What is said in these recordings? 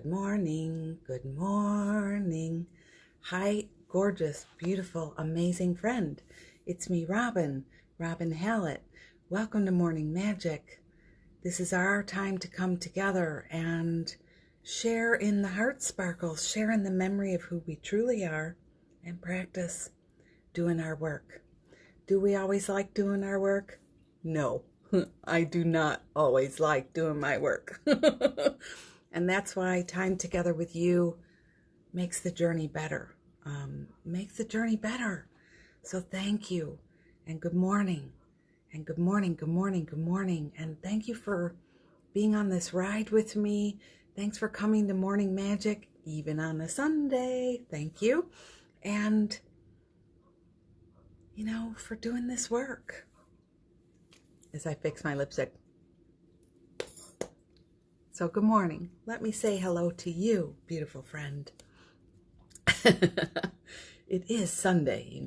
Good morning. Good morning. Hi, gorgeous, beautiful, amazing friend. It's me, Robin Hallett. Welcome to Morning Magic. This is our time to come together and share in the heart sparkles, share in the memory of who we truly are, and practice doing our work. Do we always like doing our work? No, I do not always like doing my work. And that's why time together with you makes the journey better. So thank you, and good morning, and good morning, good morning, good morning. And thank you for being on this ride with me. Thanks for coming to Morning Magic, even on a Sunday. Thank you. And, for doing this work. As I fix my lipstick. So good morning. Let me say hello to you, beautiful friend. It is Sunday,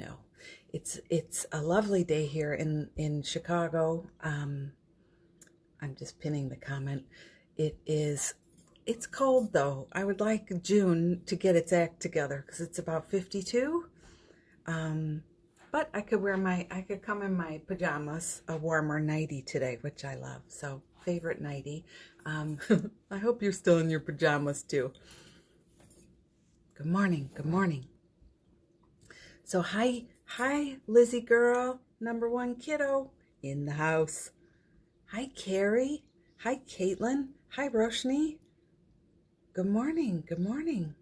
It's a lovely day here in Chicago. I'm just pinning the comment. It's cold though. I would like June to get its act together because it's about 52. But I could come in my pajamas, a warmer nightie today, which I love. So favorite nightie. I hope you're still in your pajamas too. Good morning. Good morning. So hi, Lizzie girl, number one kiddo in the house. Hi, Carrie. Hi, Caitlin. Hi, Roshni. Good morning. Good morning.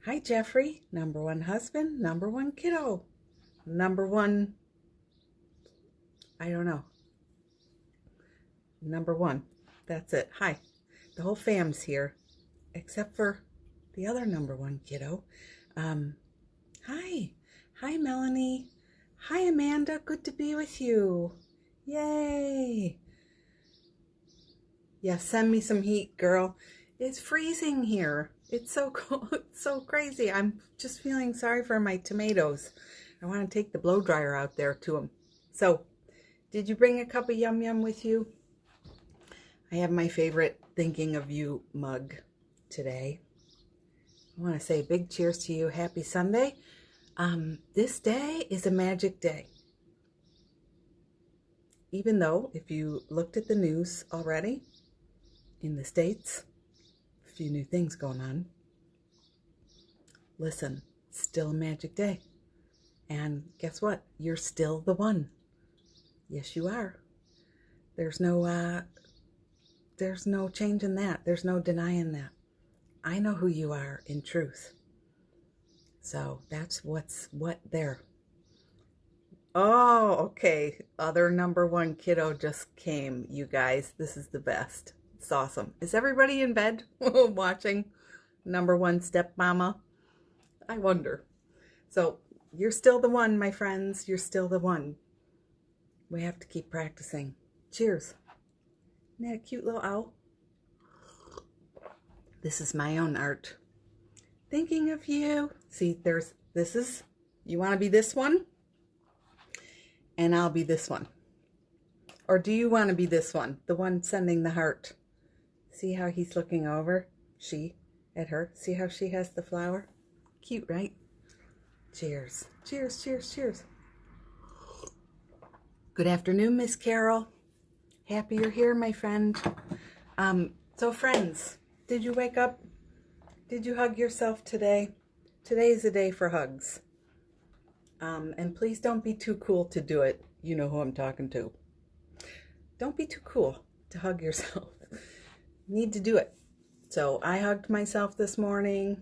Hi, Jeffrey, number one husband, number one kiddo, number one, I don't know, number one, that's it. Hi, the whole fam's here, except for the other number one kiddo. Hi, Melanie. Hi, Amanda, good to be with you. Yay. Yeah, send me some heat, girl. It's freezing here. It's so cold. It's so crazy. I'm just feeling sorry for my tomatoes. I want to take the blow dryer out there to them. So, did you bring a cup of yum yum with you? I have my favorite thinking of you mug today. I want to say a big cheers to you. Happy Sunday. This day is a magic day. Even though, if you looked at the news already in the States, few new things going on. Listen, still a magic day. And guess what? You're still the one. Yes, you are. There's no changing that. There's no denying that. I know who you are in truth. So that's what there. Oh, okay. Other number one kiddo just came, you guys. This is the best. It's awesome. Is everybody in bed watching number one stepmama? I wonder. So you're still the one, my friends. You're still the one. We have to keep practicing. Cheers. Isn't that a cute little owl? This is my own art. Thinking of you. See, you want to be this one? And I'll be this one. Or do you want to be this one? The one sending the heart. See how he's looking over? She at her. See how she has the flower? Cute, right? Cheers. Cheers, cheers, cheers. Good afternoon, Miss Carol. Happy you're here, my friend. So friends, did you wake up? Did you hug yourself today? Today is a day for hugs. And please don't be too cool to do it. You know who I'm talking to. Don't be too cool to hug yourself. You need to do it. So I hugged myself this morning.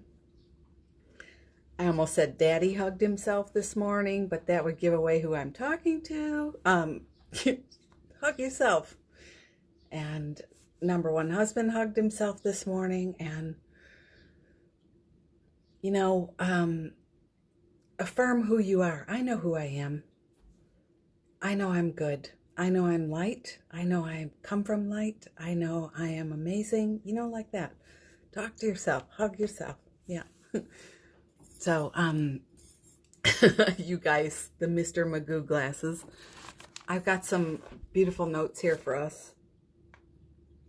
I almost said Daddy hugged himself this morning, but that would give away who I'm talking to. Hug yourself. And number one husband hugged himself this morning. And, affirm who you are. I know who I am. I know I'm good. I know I'm light. I know I come from light. I know I am amazing. Like that. Talk to yourself. Hug yourself. Yeah. So, you guys, the Mr. Magoo glasses. I've got some beautiful notes here for us.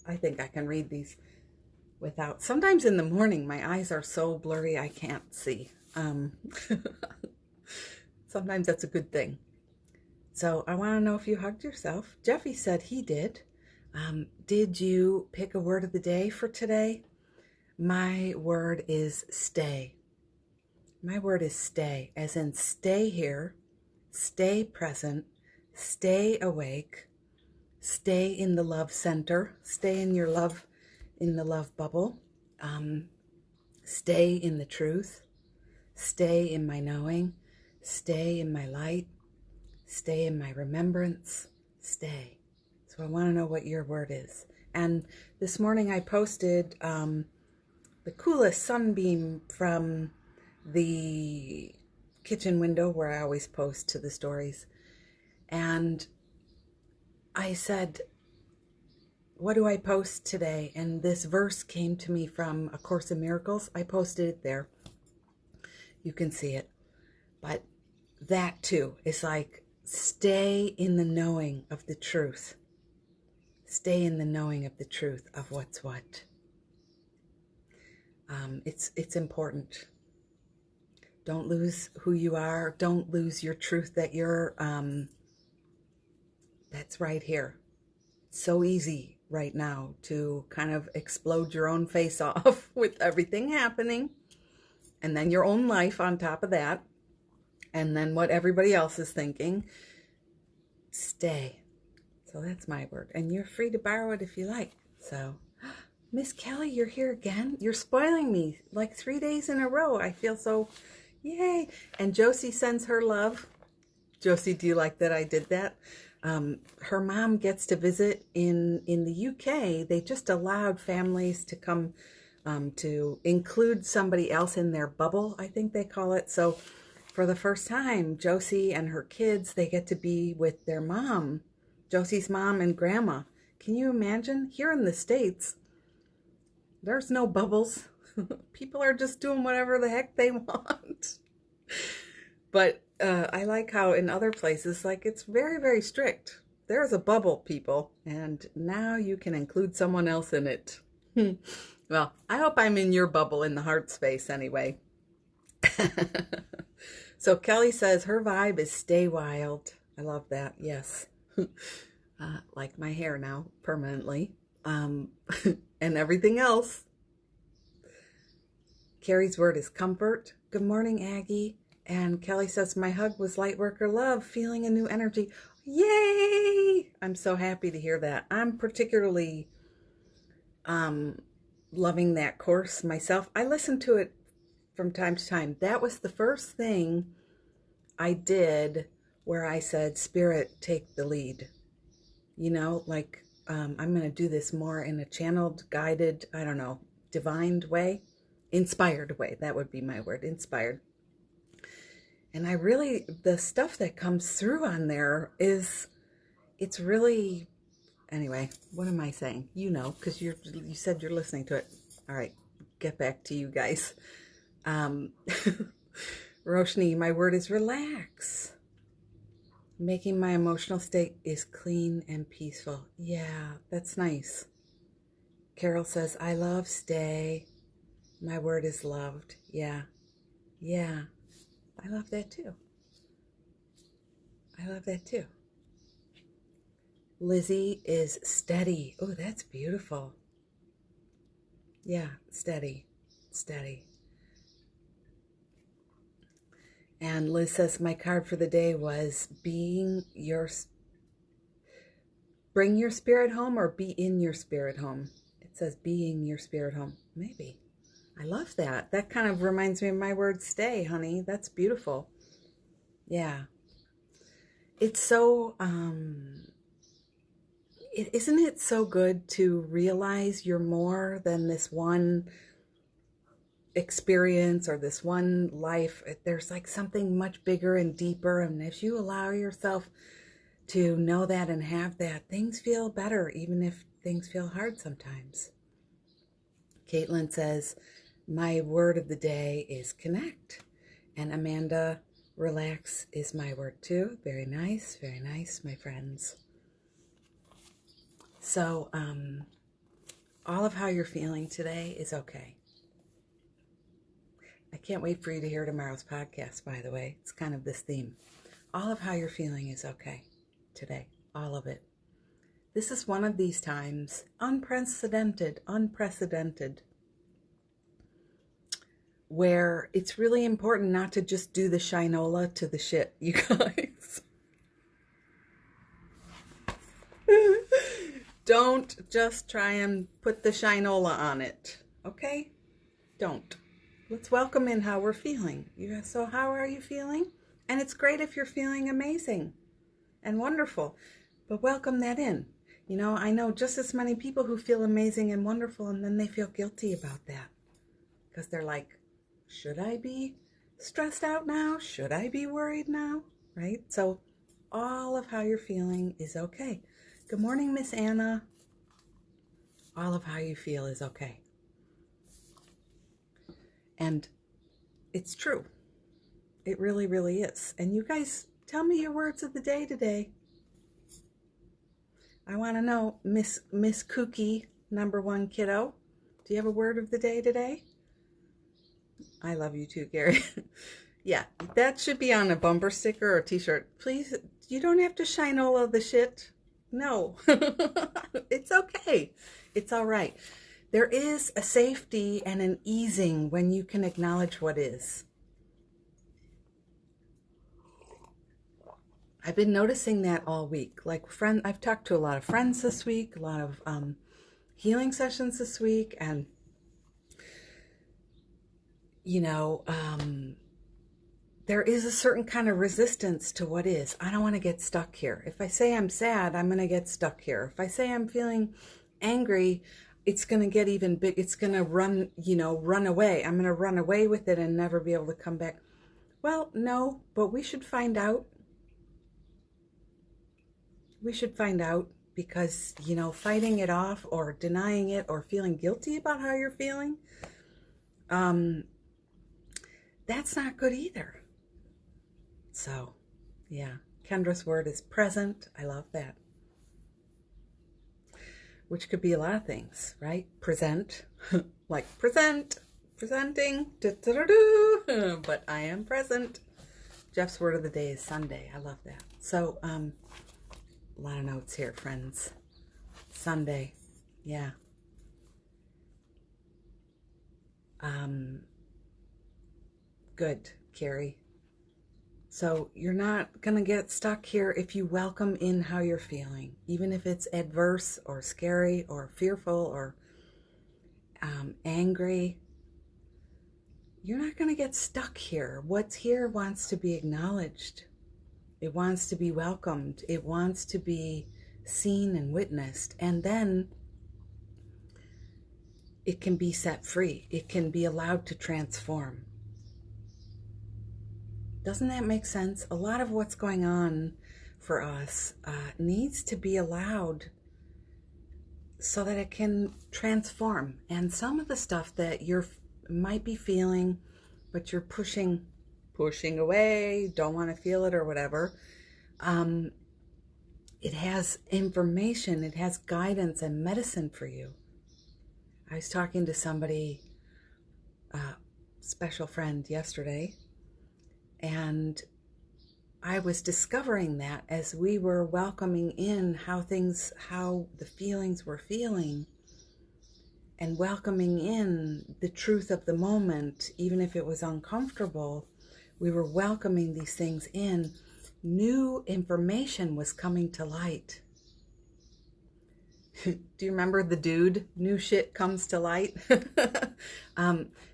I think I can read these. without, sometimes in the morning, my eyes are so blurry I can't see. Sometimes that's a good thing. So I want to know if you hugged yourself. Jeffy said he did. Did you pick a word of the day for today? My word is stay. My word is stay, as in stay here, stay present, stay awake, stay in the love center, stay in your love, in the love bubble, stay in the truth, stay in my knowing, stay in my light, stay in my remembrance, stay. So I want to know what your word is. And this morning I posted the coolest sunbeam from the kitchen window where I always post to the stories. And I said, what do I post today? And this verse came to me from A Course in Miracles. I posted it there. You can see it. But that too is like, stay in the knowing of the truth. Stay in the knowing of the truth of what's what. It's important. Don't lose who you are. Don't lose your truth that you're, that's right here. It's so easy right now to kind of explode your own face off with everything happening. And then your own life on top of that. And then what everybody else is thinking. Stay. So that's my word. And you're free to borrow it if you like. So, Miss Kelly, you're here again. You're spoiling me like 3 days in a row. I feel so... Yay. And Josie sends her love. Josie, do you like that I did that? Her mom gets to visit in the UK. They just allowed families to come to include somebody else in their bubble, I think they call it. So for the first time, Josie and her kids, they get to be with their mom, Josie's mom and grandma. Can you imagine? Here in the States, there's no bubbles. People are just doing whatever the heck they want. But I like how in other places, like, it's very, very strict. There's a bubble, people, and now you can include someone else in it. Well, I hope I'm in your bubble in the heart space anyway. So Kelly says her vibe is stay wild. I love that. Yes. Like my hair now, permanently. And everything else. Carrie's word is comfort. Good morning, Aggie. And Kelly says, my hug was light worker love, feeling a new energy. Yay! I'm so happy to hear that. I'm particularly loving that course myself. I listen to it from time to time. That was the first thing I did where I said, Spirit, take the lead. You know, like, I'm going to do this more in a channeled, guided, I don't know, divined way. Inspired way. That would be my word. Inspired. And I really, the stuff that comes through on there is, it's really, anyway, what am I saying? You know, because you said you're listening to it. All right, get back to you guys. Roshni, my word is relax. Making my emotional state is clean and peaceful. Yeah, that's nice. Carol says, I love stay. My word is loved. Yeah. Yeah. I love that too. I love that too. Lizzie is steady. Oh, that's beautiful. Yeah, steady. Steady. And Liz says, my card for the day was bring your spirit home, or be in your spirit home. It says being your spirit home. Maybe. I love that. That kind of reminds me of my word stay, honey. That's beautiful. Yeah. It's so, isn't it so good to realize you're more than this one experience or this one life? There's like something much bigger and deeper. And if you allow yourself to know that and have that, things feel better, even if things feel hard sometimes. Caitlin says, my word of the day is connect. And Amanda, relax is my word too. Very nice, my friends. So, All of how you're feeling today is okay. I can't wait for you to hear tomorrow's podcast, by the way. It's kind of this theme. All of how you're feeling is okay today. All of it. This is one of these times, unprecedented, where it's really important not to just do the shinola to the shit, you guys. Don't just try and put the shinola on it, okay? Don't. Let's welcome in how we're feeling. So how are you feeling? And it's great if you're feeling amazing and wonderful, but welcome that in. You know, I know just as many people who feel amazing and wonderful, and then they feel guilty about that because they're like, should I be stressed out now? Should I be worried now? Right? So all of how you're feeling is okay. Good morning, Miss Anna. All of how you feel is okay. And it's true. It really, really is. And you guys, tell me your words of the day today. I want to know, Miss Kooky, #1 kiddo. Do you have a word of the day today? I love you too, Gary. Yeah, that should be on a bumper sticker or a t-shirt. Please, you don't have to shinola the shit. No, it's okay. It's all right. There is a safety and an easing when you can acknowledge what is. I've been noticing that all week. I've talked to a lot of friends this week, a lot of healing sessions this week, and there is a certain kind of resistance to what is. I don't want to get stuck here. If I say I'm sad, I'm going to get stuck here. If I say I'm feeling angry, it's going to get even big. It's going to run away. I'm going to run away with it and never be able to come back. Well, no, but we should find out. We should find out because, fighting it off or denying it or feeling guilty about how you're feeling, that's not good either. So, yeah, Kendra's word is present. I love that. Which could be a lot of things, right? Present, like presenting, but I am present. Jeff's word of the day is Sunday. I love that. So, a lot of notes here, friends. Sunday, yeah. Good, Carrie. So you're not going to get stuck here if you welcome in how you're feeling, even if it's adverse or scary or fearful or angry. You're not going to get stuck here. What's here wants to be acknowledged. It wants to be welcomed. It wants to be seen and witnessed. And then it can be set free. It can be allowed to transform. Doesn't that make sense? A lot of what's going on for us needs to be allowed so that it can transform. And some of the stuff that you might be feeling, but you're pushing away, don't want to feel it or whatever, it has information, it has guidance and medicine for you. I was talking to somebody, special friend yesterday, and I was discovering that as we were welcoming in how the feelings were feeling, and welcoming in the truth of the moment, even if it was uncomfortable, we were welcoming these things in. New information was coming to light. Do you remember the dude? New shit comes to light.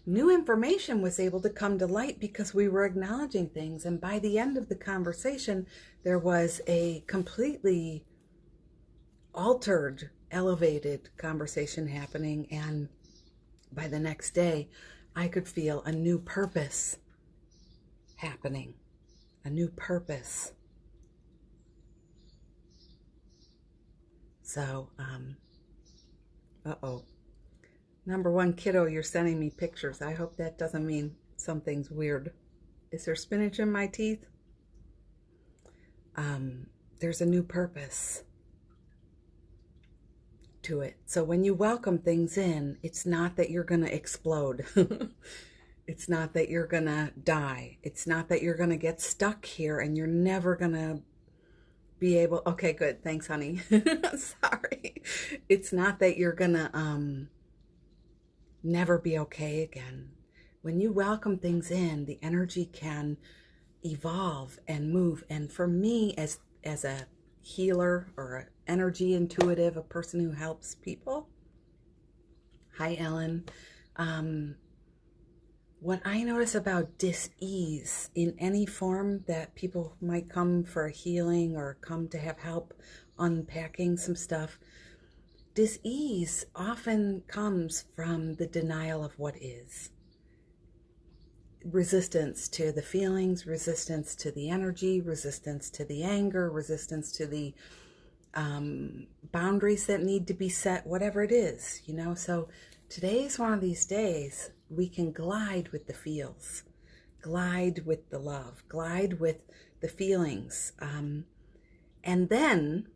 New information was able to come to light because we were acknowledging things. And by the end of the conversation, there was a completely altered, elevated conversation happening. And by the next day, I could feel a new purpose happening. A new purpose. So, #1 kiddo, you're sending me pictures. I hope that doesn't mean something's weird. Is there spinach in my teeth? There's a new purpose. to it. So when you welcome things in, it's not that you're going to explode. It's not that you're going to die. It's not that you're going to get stuck here and you're never going to be able, okay, good. Thanks, honey. Sorry. It's not that you're going to never be okay again. When you welcome things in, the energy can evolve and move. And for me, as a healer or an energy intuitive, a person who helps people, hi, Ellen. What I notice about dis-ease in any form that people might come for a healing or come to have help unpacking some stuff, dis-ease often comes from the denial of what is. Resistance to the feelings, resistance to the energy, resistance to the anger, resistance to the boundaries that need to be set, whatever it is, you know. So today's one of these days we can glide with the feels, glide with the love, glide with the feelings, and then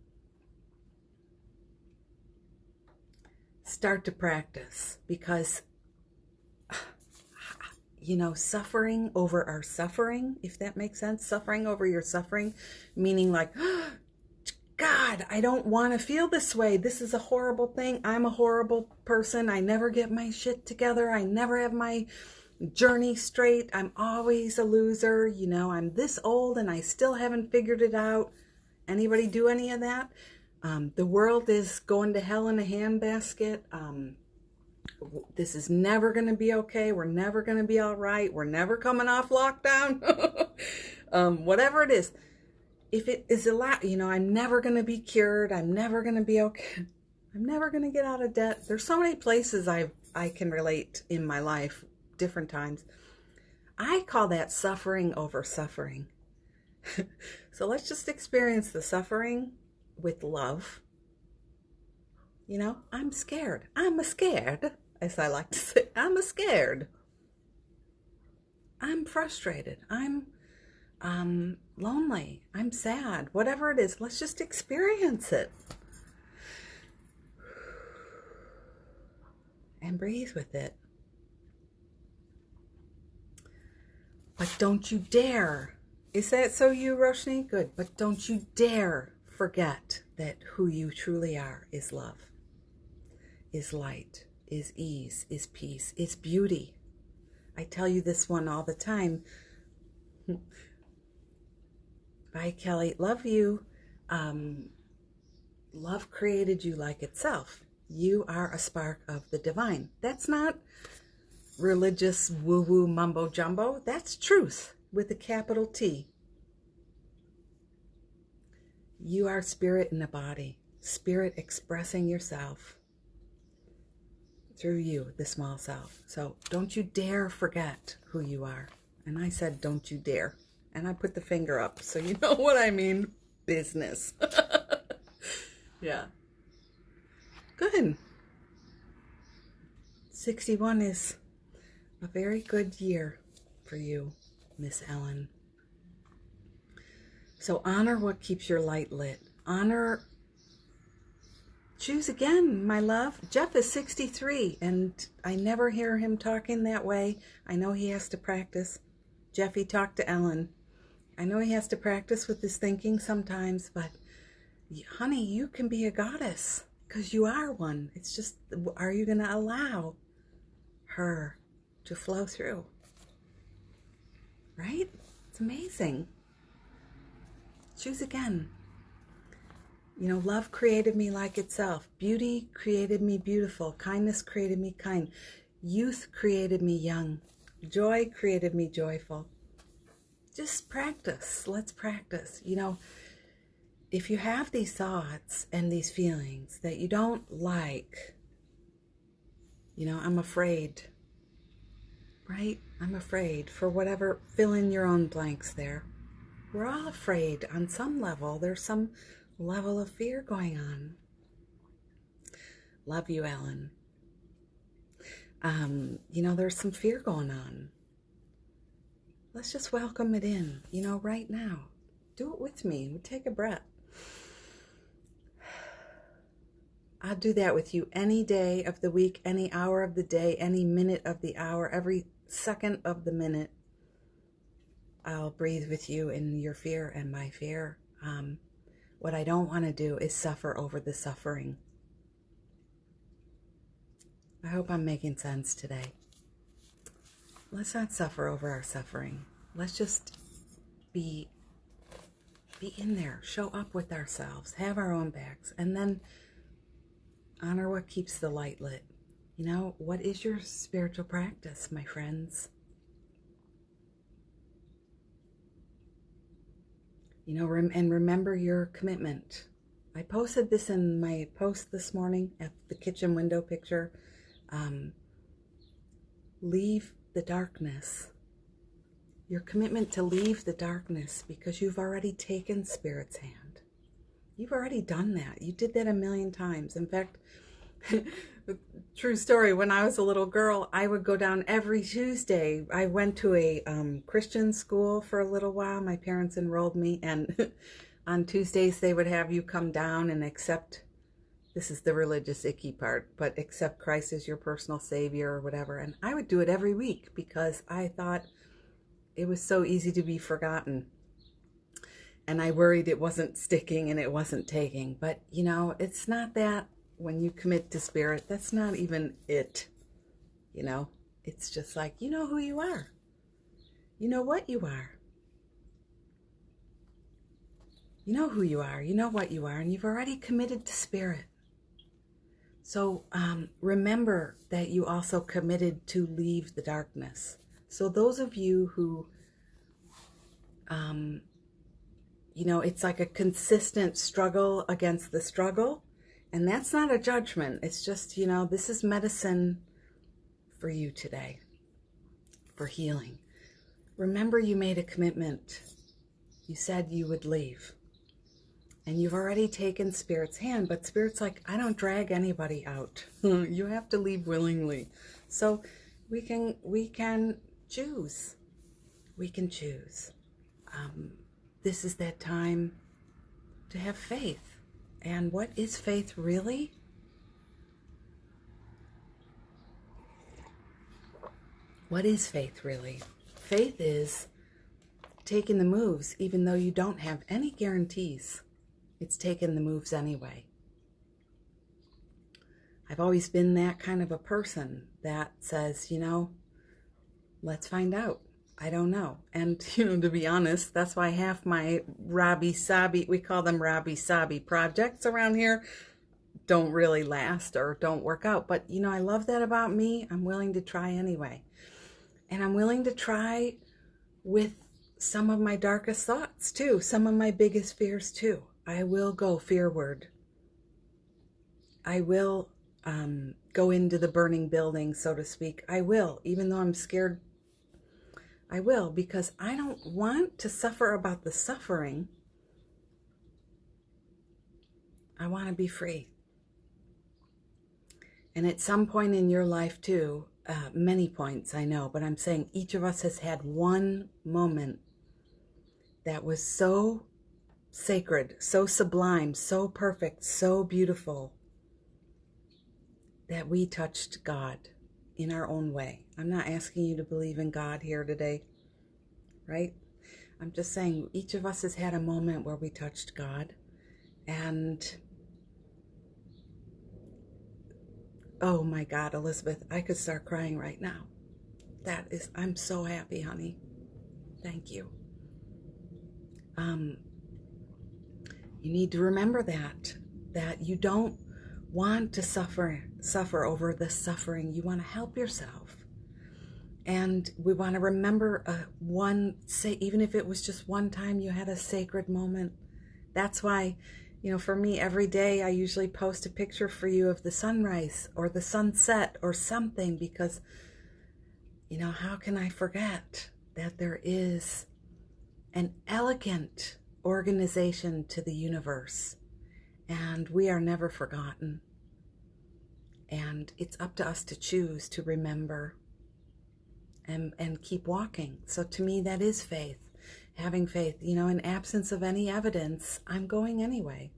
start to practice, because you know, suffering over our suffering, if that makes sense, suffering over your suffering, meaning like, oh, God, I don't want to feel this way. This is a horrible thing. I'm a horrible person. I never get my shit together. I never have my journey straight. I'm always a loser. You know, I'm this old and I still haven't figured it out. Anybody do any of that? The world is going to hell in a handbasket. This is never going to be okay. We're never going to be all right. We're never coming off lockdown. Whatever it is. If it is allowed, you know, I'm never going to be cured. I'm never going to be okay. I'm never going to get out of debt. There's so many places I can relate in my life, different times. I call that suffering over suffering. So let's just experience the suffering with love. You know, I'm scared. I'm a scared, as I like to say. I'm a scared. I'm frustrated. I'm lonely. I'm sad. Whatever it is, let's just experience it. And breathe with it. But don't you dare. Is that so, you, Roshni? Good. But don't you dare forget that who you truly are is love, is light, is ease, is peace, is beauty. I tell you this one all the time. Bye, Kelly. Love you. Love created you like itself. You are a spark of the divine. That's not religious woo-woo mumbo jumbo. That's truth with a capital T. You are spirit in a body. Spirit expressing yourself through you, the small self. So don't you dare forget who you are. And I said, don't you dare. And I put the finger up, so you know what I mean. Business. Yeah. Good. 61 is a very good year for you, Miss Ellen. So honor what keeps your light lit. Honor. Choose again, my love. Jeff is 63, and I never hear him talking that way. I know he has to practice. Jeffy, talk to Ellen. I know he has to practice with his thinking sometimes, but honey, you can be a goddess because you are one. It's just, are you going to allow her to flow through? Right? It's amazing. Choose again. You know, love created me like itself. Beauty created me beautiful. Kindness created me kind. Youth created me young. Joy created me joyful. Just practice. Let's practice. You know, if you have these thoughts and these feelings that you don't like, you know, I'm afraid, right? I'm afraid for whatever, fill in your own blanks there. We're all afraid on some level. There's some level of fear going on. Love you, Ellen. You know, there's some fear going on. Let's just welcome it in, you know, right now. Do it with me. Take a breath. I'll do that with you any day of the week, any hour of the day, any minute of the hour, every second of the minute. I'll breathe with you in your fear and my fear. What I don't want to do is suffer over the suffering. I hope I'm making sense today. Let's not suffer over our suffering. Let's just be in there, show up with ourselves, have our own backs, and then honor what keeps the light lit. You know, what is your spiritual practice, my friends? You know, and remember your commitment. I posted this in my post this morning at the kitchen window picture. Leave the darkness. Your commitment to leave the darkness, because you've already taken Spirit's hand. You've already done that. You did that a million times. In fact, true story, when I was a little girl, I would go down every Tuesday. I went to a Christian school for a little while. My parents enrolled me, and on Tuesdays they would have you come down and accept, this is the religious icky part, but accept Christ as your personal savior or whatever. And I would do it every week because I thought it was so easy to be forgotten. And I worried it wasn't sticking and it wasn't taking. But, you know, it's not that. When you commit to Spirit, that's not even it. You know, it's just like, you know who you are. You know what you are. You know who you are. You know what you are. And you've already committed to Spirit. So remember that you also committed to leave the darkness. So those of you who, you know, it's like a consistent struggle against the struggle. And that's not a judgment. It's just, you know, this is medicine for you today, for healing. Remember, you made a commitment. You said you would leave. And you've already taken Spirit's hand, but Spirit's like, I don't drag anybody out. You have to leave willingly. So we can choose. We can choose. This is that time to have faith. And what is faith really? What is faith really? Faith is taking the moves even though you don't have any guarantees. It's taking the moves anyway. I've always been that kind of a person that says, you know, let's find out. I don't know. And, you know, to be honest, that's why half my Rabi Sabi, we call them Rabi Sabi projects around here, don't really last or don't work out. But, you know, I love that about me. I'm willing to try anyway. And I'm willing to try with some of my darkest thoughts too, some of my biggest fears too. I will go fearward. I will go into the burning building, so to speak. I will, even though I'm scared. I will, because I don't want to suffer about the suffering. I want to be free. And at some point in your life too, many points I know, but I'm saying each of us has had one moment that was so sacred, so sublime, so perfect, so beautiful, that we touched God in our own way. I'm not asking you to believe in God here today, right? I'm just saying each of us has had a moment where we touched God, and oh my God, Elizabeth, I could start crying right now. I'm so happy, honey. Thank you. You need to remember that you don't want to suffer over the suffering. You want to help yourself. And we want to remember even if it was just one time you had a sacred moment. That's why, you know, for me, every day I usually post a picture for you of the sunrise or the sunset or something, because, you know, how can I forget that there is an elegant organization to the universe, and we are never forgotten. And it's up to us to choose to remember and keep walking. So to me, that is faith. Having faith, you know, in absence of any evidence, I'm going anyway.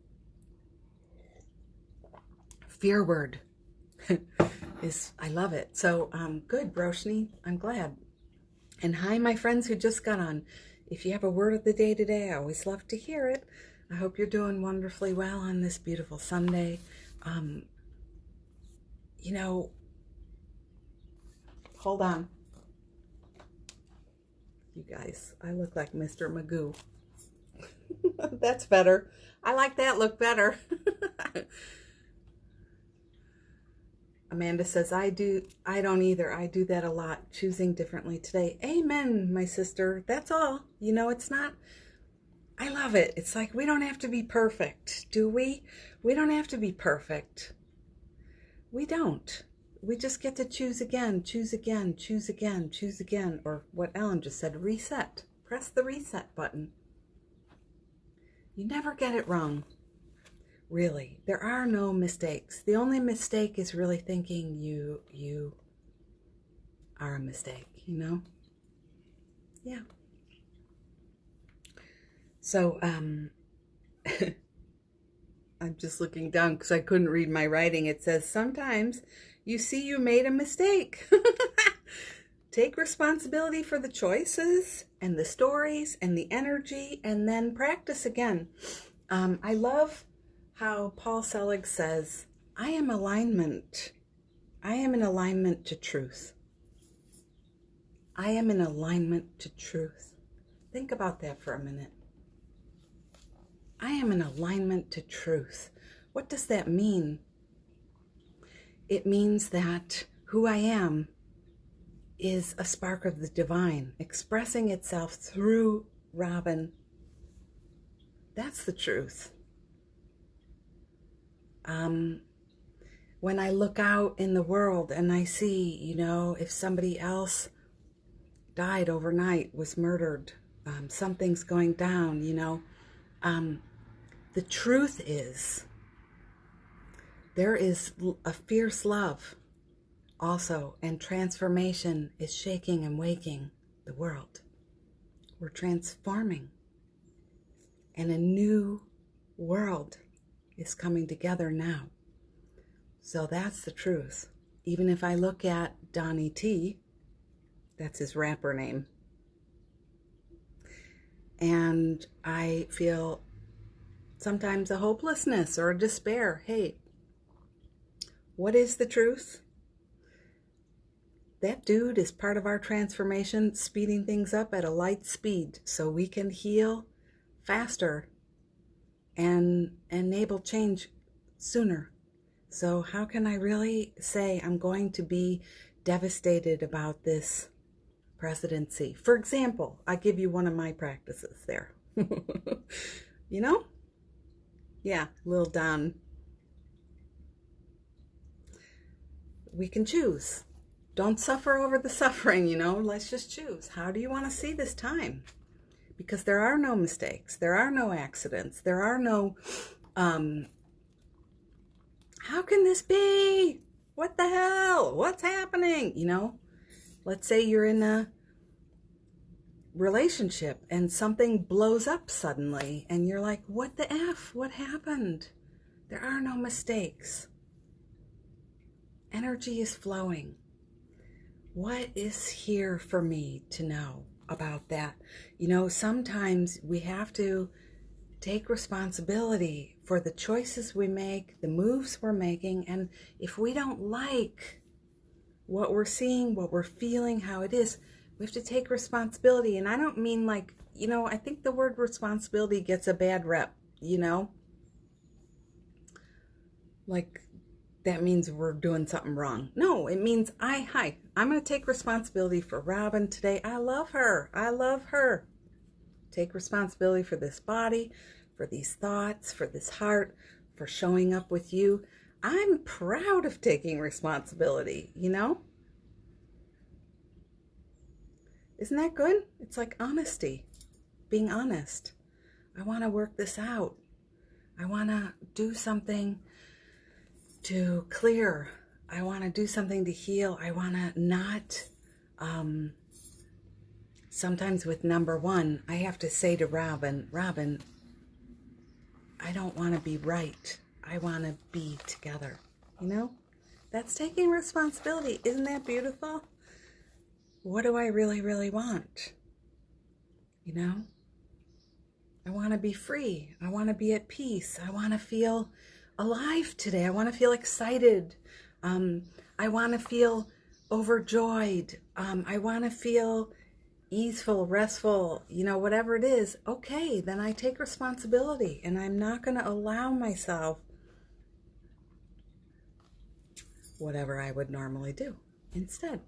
fear word. I love it. So good, Broshni. I'm glad. And hi, my friends who just got on. If you have a word of the day today, I always love to hear it. I hope you're doing wonderfully well on this beautiful Sunday. You know, hold on. You guys, I look like Mr. Magoo. That's better. I like that look better. Amanda says, I don't either. I do that a lot, choosing differently today. Amen, my sister. That's all. You know, it's not, I love it. It's like, we don't have to be perfect, do we? We don't have to be perfect. We don't. We just get to choose again, choose again, choose again, choose again. Or what Ellen just said, reset. Press the reset button. You never get it wrong. Really, there are no mistakes. The only mistake is really thinking you are a mistake, you know? Yeah. So, I'm just looking down because I couldn't read my writing. It says, sometimes you see you made a mistake. Take responsibility for the choices and the stories and the energy, and then practice again. I love how Paul Selig says, I am alignment. I am in alignment to truth. I am in alignment to truth. Think about that for a minute. I am in alignment to truth. What does that mean? It means that who I am is a spark of the divine, expressing itself through Robin. That's the truth. When I look out in the world and I see, you know, if somebody else died overnight, was murdered, something's going down, you know, the truth is there is a fierce love also, and transformation is shaking and waking the world. We're transforming, and a new world is coming together now. So that's the truth. Even if I look at Donnie T, that's his rapper name, and I feel sometimes a hopelessness or a despair. Hey, what is the truth? That dude is part of our transformation, speeding things up at a light speed so we can heal faster and enable change sooner. So how can I really say I'm going to be devastated about this presidency? For example, I give you one of my practices there. You know? Yeah, Lil Don. We can choose. Don't suffer over the suffering, you know. Let's just choose. How do you want to see this time? Because there are no mistakes. There are no accidents. There are no, how can this be? What the hell? What's happening? You know, let's say you're in a relationship and something blows up suddenly and you're like, what the F? What happened? There are no mistakes. Energy is flowing. What is here for me to know about that? You know, sometimes we have to take responsibility for the choices we make, the moves we're making, and if we don't like what we're seeing, what we're feeling, how it is, we have to take responsibility. And I don't mean like, you know, I think the word responsibility gets a bad rep, you know? Like, that means we're doing something wrong. No, it means I'm going to take responsibility for Robin today. I love her. I love her. Take responsibility for this body, for these thoughts, for this heart, for showing up with you. I'm proud of taking responsibility, you know? Isn't that good? It's like honesty, being honest. I want to work this out. I want to do something to clear. I want to do something to heal. I want to not, sometimes with number one, I have to say to Robin, I don't want to be right. I want to be together. you know? That's taking responsibility. Isn't that beautiful? What do I really, really want? You know? I want to be free. I want to be at peace. I want to feel alive today. I want to feel excited. I want to feel overjoyed. I want to feel easeful, restful, you know, whatever it is. Okay, then I take responsibility, and I'm not going to allow myself whatever I would normally do instead.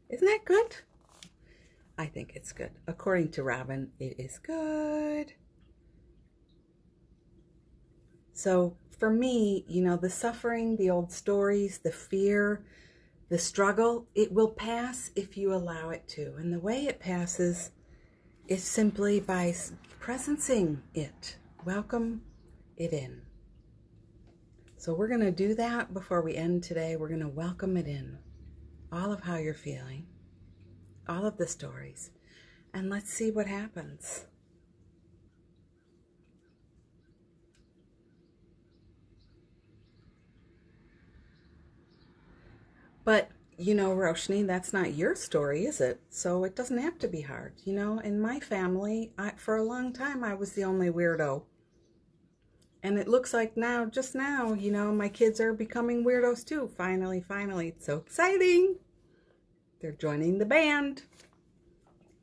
Isn't that good? I think it's good. According to Robin, it is good. So for me, you know, the suffering, the old stories, the fear, the struggle, it will pass if you allow it to. And the way it passes is simply by presencing it. Welcome it in. So we're going to do that before we end today. We're going to welcome it in. All of how you're feeling. All of the stories. And let's see what happens. But, you know, Roshni, that's not your story, is it? So it doesn't have to be hard. You know, in my family, for a long time, I was the only weirdo. And it looks like now, just now, you know, my kids are becoming weirdos too. Finally. It's so exciting. They're joining the band.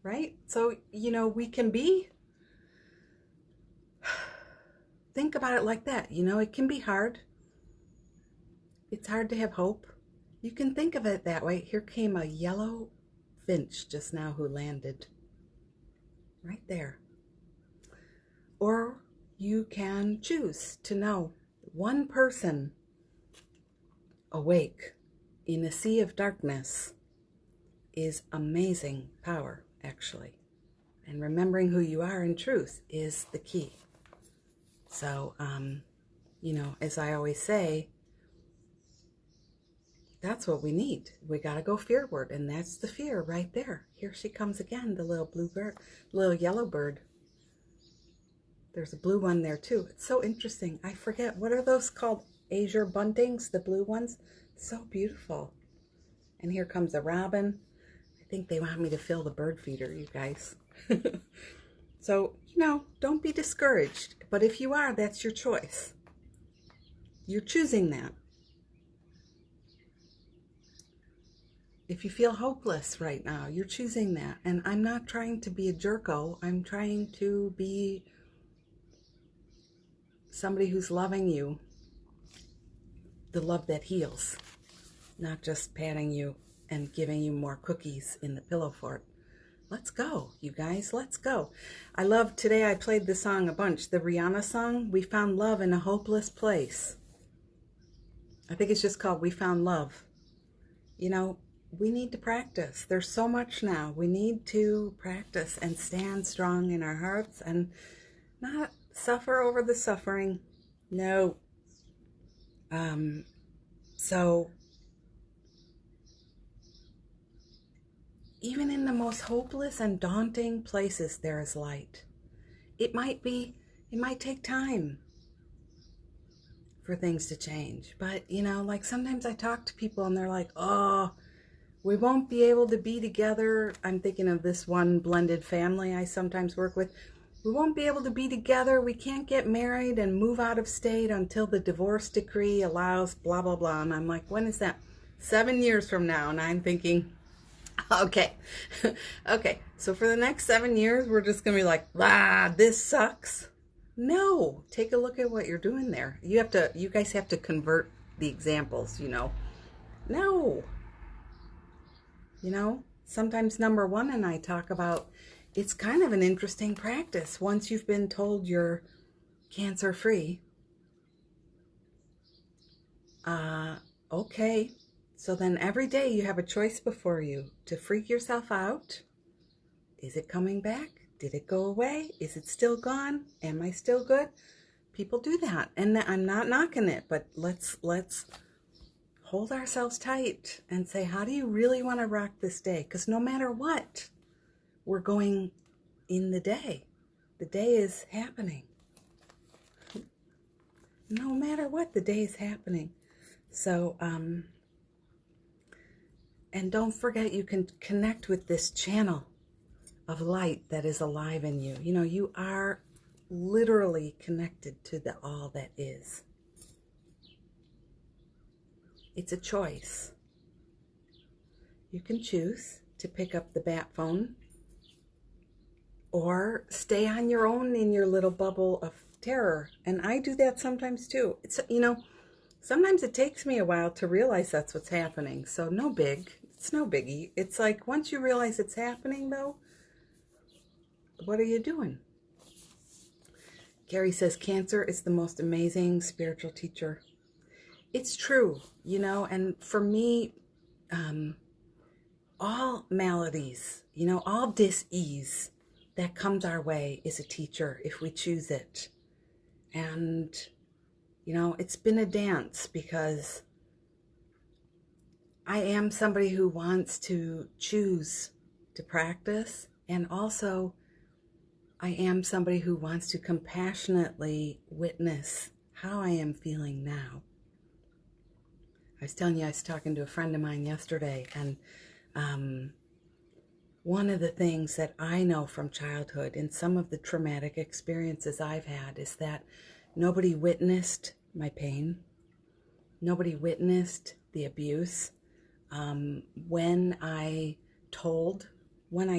Right? So, you know, we can be. Think about it like that. You know, it can be hard. It's hard to have hope. You can think of it that way. Here came a yellow finch just now who landed right there. Or you can choose to know one person awake in a sea of darkness is amazing power, actually. And remembering who you are in truth is the key. So, you know, as I always say, that's what we need. We got to go fearward, and that's the fear right there. Here she comes again, the little blue bird, little yellow bird. There's a blue one there too. It's so interesting. I forget, what are those called? Azure buntings, the blue ones. So beautiful. And here comes a robin. I think they want me to fill the bird feeder, you guys. So, you know, don't be discouraged. But if you are, that's your choice. You're choosing that. If you feel hopeless right now, you're choosing that. And I'm not trying to be a jerko. I'm trying to be somebody who's loving you, the love that heals, not just patting you and giving you more cookies in the pillow fort. Let's go, you guys, let's go. I love, today I played the song a bunch, the Rhianna song, We Found Love in a Hopeless Place. I think it's just called We Found Love. You know, we need to practice. There's so much now. We need to practice and stand strong in our hearts and not suffer over the suffering. No. So even in the most hopeless and daunting places, there is light. It might take time for things to change. But, you know, like sometimes I talk to people and they're like, oh, we won't be able to be together. I'm thinking of this one blended family I sometimes work with. We won't be able to be together. We can't get married and move out of state until the divorce decree allows blah, blah, blah. And I'm like, when is that? 7 years from now. And I'm thinking, okay, okay. So for the next 7 years, we're just going to be like, this sucks. No, take a look at what you're doing there. You guys have to convert the examples, you know. No. You know, sometimes number one and I talk about, it's kind of an interesting practice. Once you've been told you're cancer free, okay. So then every day you have a choice before you to freak yourself out. Is it coming back? Did it go away? Is it still gone? Am I still good? People do that. And I'm not knocking it, but let's hold ourselves tight and say, how do you really want to rock this day? Because no matter what, we're going in the day. The day is happening. No matter what, the day is happening. So, and don't forget, you can connect with this channel of light that is alive in you. You know, you are literally connected to the all that is. It's a choice. You can choose to pick up the bat phone or stay on your own in your little bubble of terror. And I do that sometimes too. It's, you know, sometimes it takes me a while to realize that's what's happening. So no big, it's no biggie. It's like once you realize it's happening though, what are you doing? Gary says, cancer is the most amazing spiritual teacher. It's true, you know, and for me, all maladies, you know, all dis-ease that comes our way is a teacher if we choose it. And, you know, it's been a dance because I am somebody who wants to choose to practice, and also I am somebody who wants to compassionately witness how I am feeling now. I was telling you, I was talking to a friend of mine yesterday, and one of the things that I know from childhood and some of the traumatic experiences I've had is that nobody witnessed my pain. Nobody witnessed the abuse. When I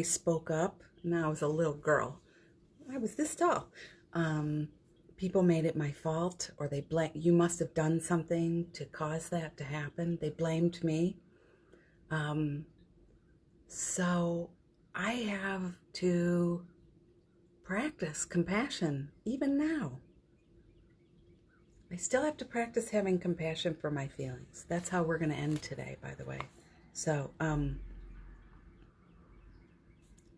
spoke up, and I was a little girl, I was this tall. People made it my fault, or they blamed, you must have done something to cause that to happen. They blamed me. So I have to practice compassion, even now. I still have to practice having compassion for my feelings. That's how we're going to end today, by the way. So,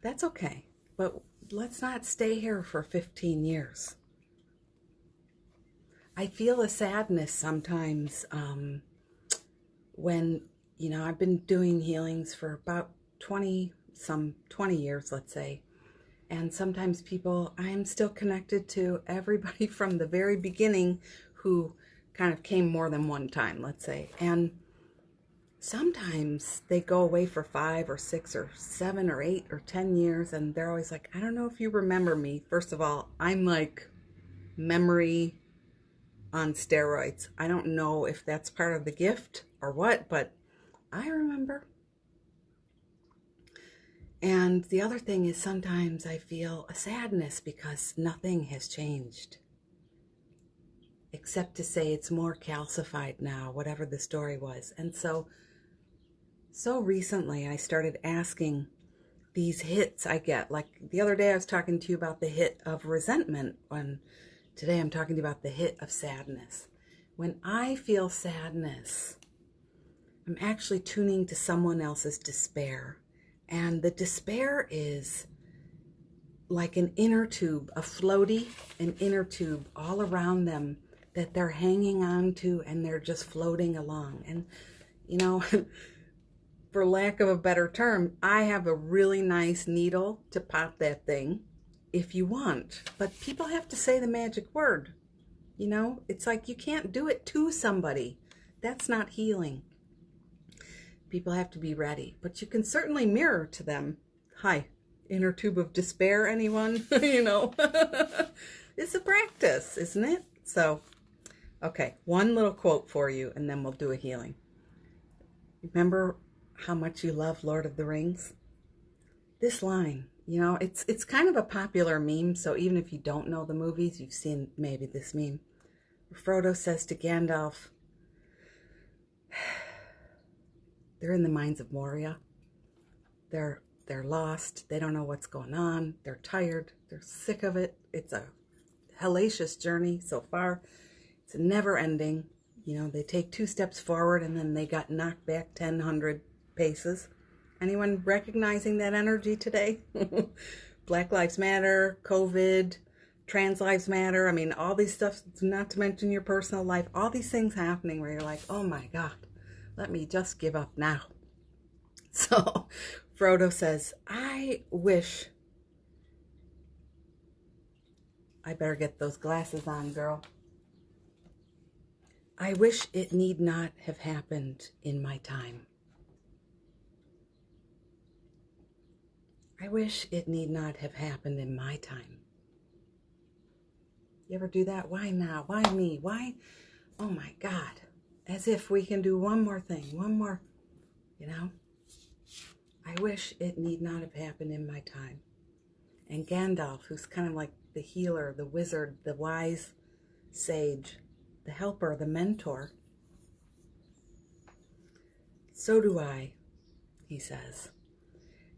that's okay. But let's not stay here for 15 years. I feel a sadness sometimes when, you know, I've been doing healings for about 20 years, let's say. And sometimes people, I am still connected to everybody from the very beginning who kind of came more than one time, let's say. And sometimes they go away for 5 or 6 or 7 or 8 or 10 years, and they're always like, I don't know if you remember me. First of all, I'm like memory on steroids. I don't know if that's part of the gift or what, but I remember. And the other thing is sometimes I feel a sadness because nothing has changed. Except to say it's more calcified now, whatever the story was. And so recently I started asking these hits I get. Like the other day I was talking to you about the hit of resentment, and today I'm talking about the hit of sadness. When I feel sadness, I'm actually tuning to someone else's despair. And the despair is like an inner tube, a floaty, an inner tube all around them that they're hanging on to, and they're just floating along. And, you know, for lack of a better term, I have a really nice needle to pop that thing if you want. But people have to say the magic word. You know, it's like you can't do it to somebody. That's not healing. People have to be ready, but you can certainly mirror to them. Hi, inner tube of despair, anyone? You know, it's a practice, isn't it? So, okay, one little quote for you, and then we'll do a healing. Remember how much you love Lord of the Rings? This line, you know, it's kind of a popular meme, so even if you don't know the movies, you've seen maybe this meme. Frodo says to Gandalf, they're in the mines of Moria. They're lost. They don't know what's going on. They're tired. They're sick of it. It's a hellacious journey so far. It's never ending. You know, they take 2 steps forward and then they got knocked back 100 paces. Anyone recognizing that energy today? Black Lives Matter, COVID, trans lives matter. I mean, all these stuff, not to mention your personal life, all these things happening where you're like, oh my God, let me just give up now. So Frodo says, I wish, I better get those glasses on, girl. I wish it need not have happened in my time. I wish it need not have happened in my time. You ever do that? Why now? Why me? Why? Oh my God. As if we can do one more thing, one more, you know? I wish it need not have happened in my time. And Gandalf, who's kind of like the healer, the wizard, the wise sage, the helper, the mentor. So do I, he says.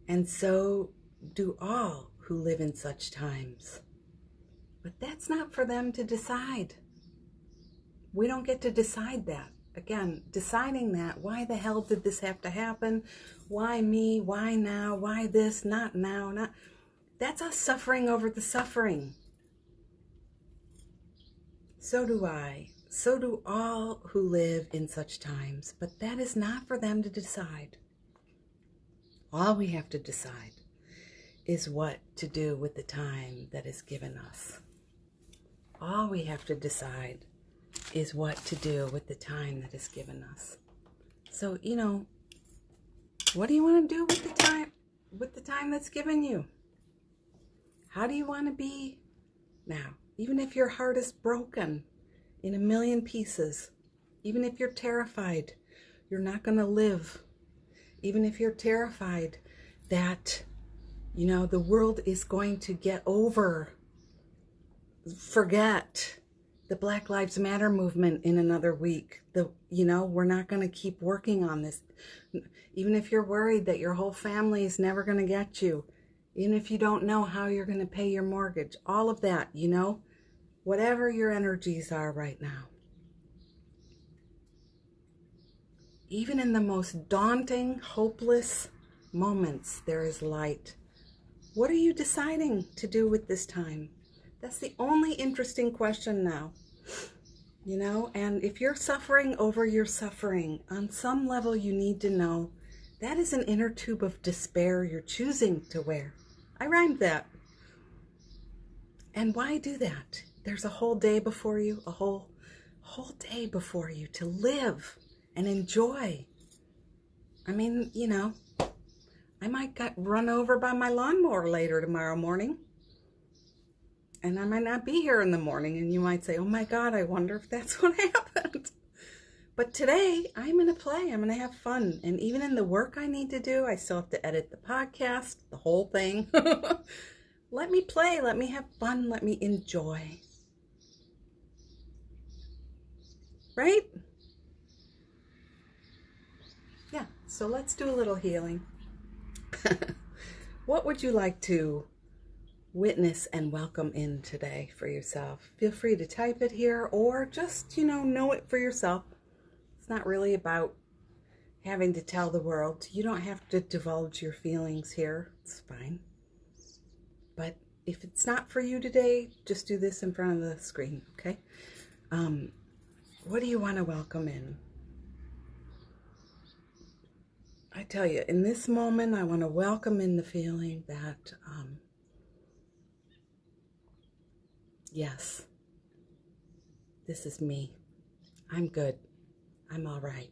And so do all who live in such times. But that's not for them to decide. We don't get to decide that. Again, deciding that, why the hell did this have to happen? Why me? Why now? Why this? Not now? Not. That's us suffering over the suffering. So do I. So do all who live in such times. But that is not for them to decide. All we have to decide is what to do with the time that is given us. All we have to decide is what to do with the time that is given us. So, what do you want to do with the time that's given you? How do you want to be now? Even if your heart is broken in a million pieces, even if you're terrified you're not going to live, even if you're terrified that, the world is going to forget the Black Lives Matter movement in another week. We're not going to keep working on this. Even if you're worried that your whole family is never going to get you, even if you don't know how you're going to pay your mortgage, all of that, whatever your energies are right now. Even in the most daunting, hopeless moments, there is light. What are you deciding to do with this time? That's the only interesting question now. And if you're suffering over your suffering, on some level you need to know that is an inner tube of despair you're choosing to wear. I rhymed that. And why do that? There's a whole day before you, a whole day before you to live and enjoy. I mean, I might get run over by my lawnmower later tomorrow morning. And I might not be here in the morning. And you might say, oh my God, I wonder if that's what happened. But today, I'm going to play. I'm going to have fun. And even in the work I need to do, I still have to edit the podcast, the whole thing. Let me play. Let me have fun. Let me enjoy. Right? Yeah. So let's do a little healing. What would you like to witness and welcome in today for yourself? Feel free to type it here or just, know it for yourself. It's not really about having to tell the world. You don't have to divulge your feelings here. It's fine. But if it's not for you today, just do this in front of the screen, okay? What do you want to welcome in? I tell you, in this moment, I want to welcome in the feeling that, yes, this is me. I'm good. I'm all right.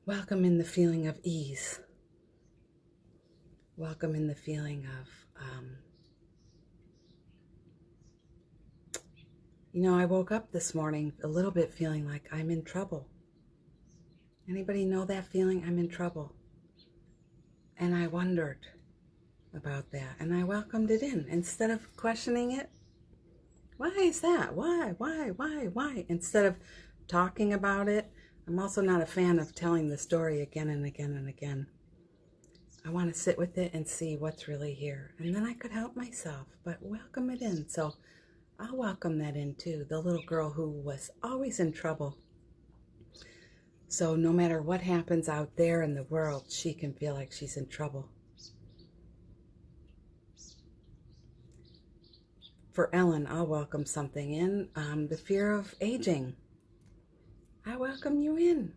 Welcome in the feeling of ease. Welcome in the feeling of, I woke up this morning a little bit feeling like I'm in trouble. Anybody know that feeling? I'm in trouble. And I wondered about that. And I welcomed it in. Instead of questioning it, why is that? Why? Instead of talking about it, I'm also not a fan of telling the story again and again and again. I want to sit with it and see what's really here. And then I could help myself, but welcome it in. So I'll welcome that in too. The little girl who was always in trouble. So no matter what happens out there in the world, she can feel like she's in trouble. For Ellen, I'll welcome something in. The fear of aging. I welcome you in.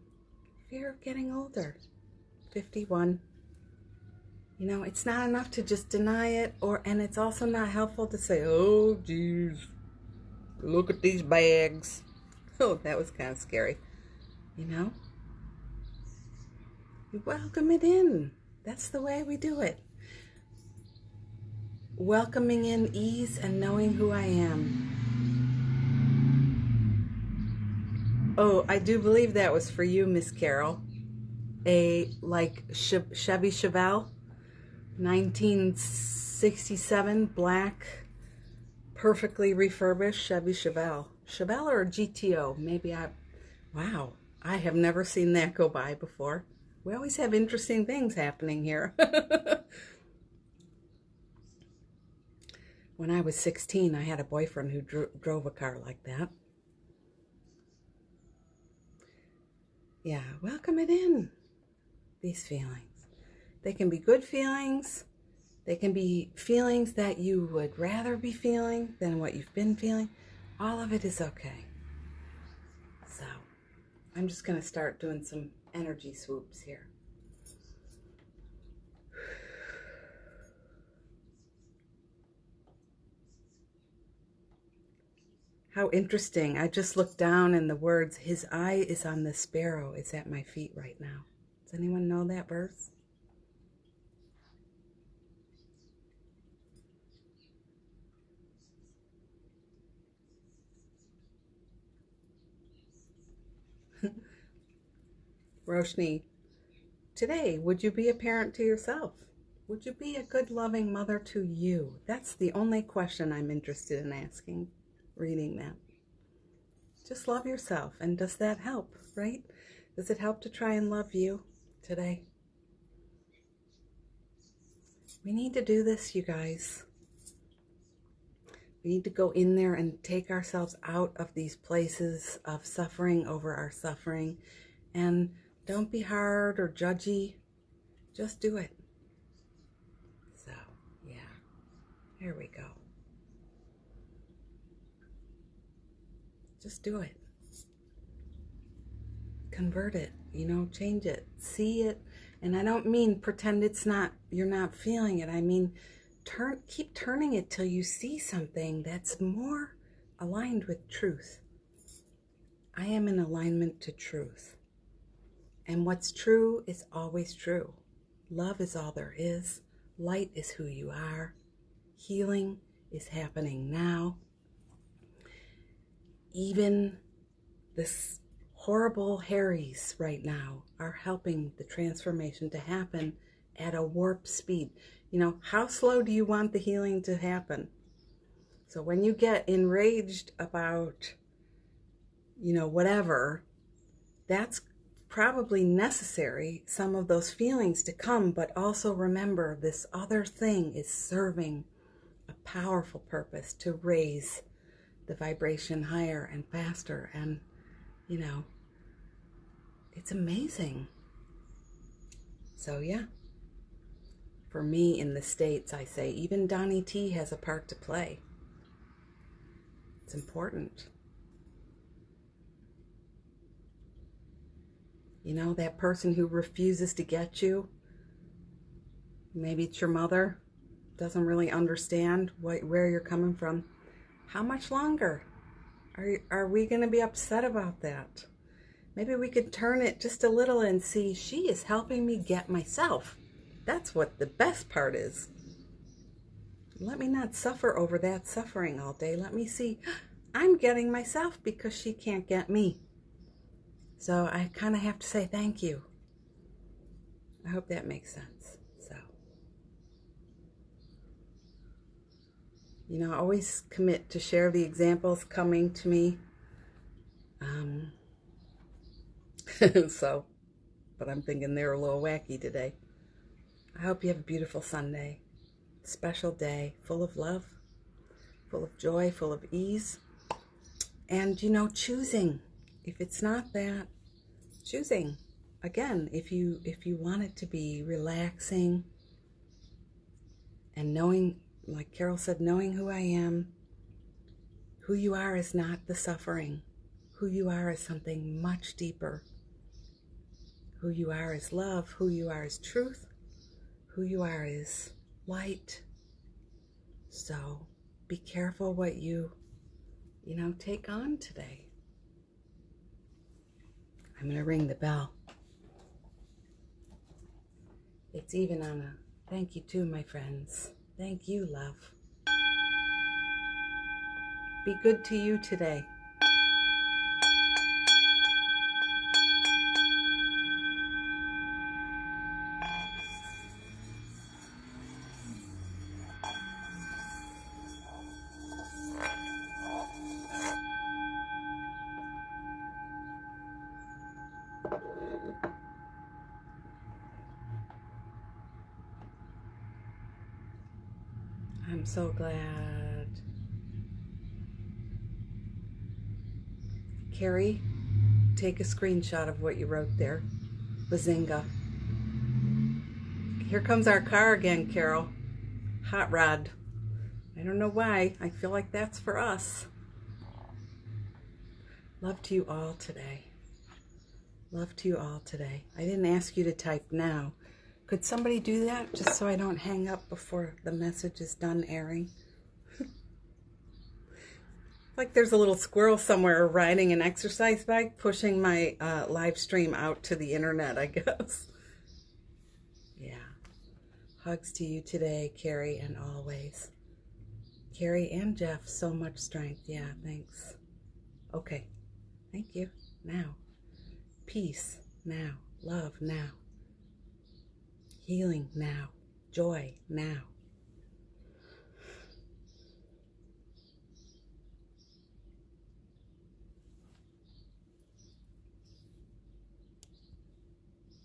Fear of getting older. 51. It's not enough to just deny it, and it's also not helpful to say, oh, geez. Look at these bags. Oh, that was kind of scary. You know? You welcome it in. That's the way we do it. Welcoming in ease and knowing who I am. Oh, I do believe that was for you, Miss Carol. A, like, Chevy Chevelle, 1967, black, perfectly refurbished Chevy Chevelle. Chevelle or GTO? Wow, I have never seen that go by before. We always have interesting things happening here. When I was 16, I had a boyfriend who drove a car like that. Yeah, welcome it in, these feelings. They can be good feelings. They can be feelings that you would rather be feeling than what you've been feeling. All of it is okay. So, I'm just going to start doing some energy swoops here. How interesting. I just looked down and the words, "His eye is on the sparrow," is at my feet right now. Does anyone know that verse? Roshni, today, would you be a parent to yourself? Would you be a good, loving mother to you? That's the only question I'm interested in asking, reading that. Just love yourself. And does that help, right? Does it help to try and love you today? We need to do this, you guys. We need to go in there and take ourselves out of these places of suffering over our suffering. And don't be hard or judgy. Just do it. So, yeah. Here we go. Just do it. Convert it, change it, see it. And I don't mean pretend you're not feeling it. I mean, keep turning it till you see something that's more aligned with truth. I am in alignment to truth. And what's true is always true. Love is all there is. Light is who you are. Healing is happening now. Even this horrible Harrys right now are helping the transformation to happen at a warp speed. How slow do you want the healing to happen? So when you get enraged about, whatever, that's probably necessary, some of those feelings to come, but also remember this other thing is serving a powerful purpose to raise the vibration higher and faster. And, it's amazing. So, yeah. For me in the States, I say, even Donnie T has a part to play. It's important. That person who refuses to get you, maybe it's your mother, doesn't really understand where you're coming from. How much longer are we going to be upset about that? Maybe we could turn it just a little and see, she is helping me get myself. That's what the best part is. Let me not suffer over that suffering all day. Let me see, I'm getting myself because she can't get me. So I kind of have to say thank you. I hope that makes sense. So, always commit to share the examples coming to me. But I'm thinking they're a little wacky today. I hope you have a beautiful Sunday, special day, full of love, full of joy, full of ease. And, choosing. If it's not that, choosing. Again, if you want it to be relaxing and knowing, like Carol said, knowing who I am, who you are is not the suffering. Who you are is something much deeper. Who you are is love. Who you are is truth. Who you are is light. So be careful what you you know, take on today. I'm going to ring the bell. It's even on a thank you too, my friends. Thank you, love. Be good to you today. I'm so glad. Carrie, take a screenshot of what you wrote there. Bazinga. Here comes our car again, Carol. Hot rod. I don't know why. I feel like that's for us. Love to you all today. Love to you all today. I didn't ask you to type now. Could somebody do that just so I don't hang up before the message is done airing? Like there's a little squirrel somewhere riding an exercise bike, pushing my live stream out to the internet, I guess. Yeah. Hugs to you today, Carrie, and always. Carrie and Jeff, so much strength. Yeah, thanks. Okay. Thank you. Now. Peace now. Love now. Healing now. Joy now.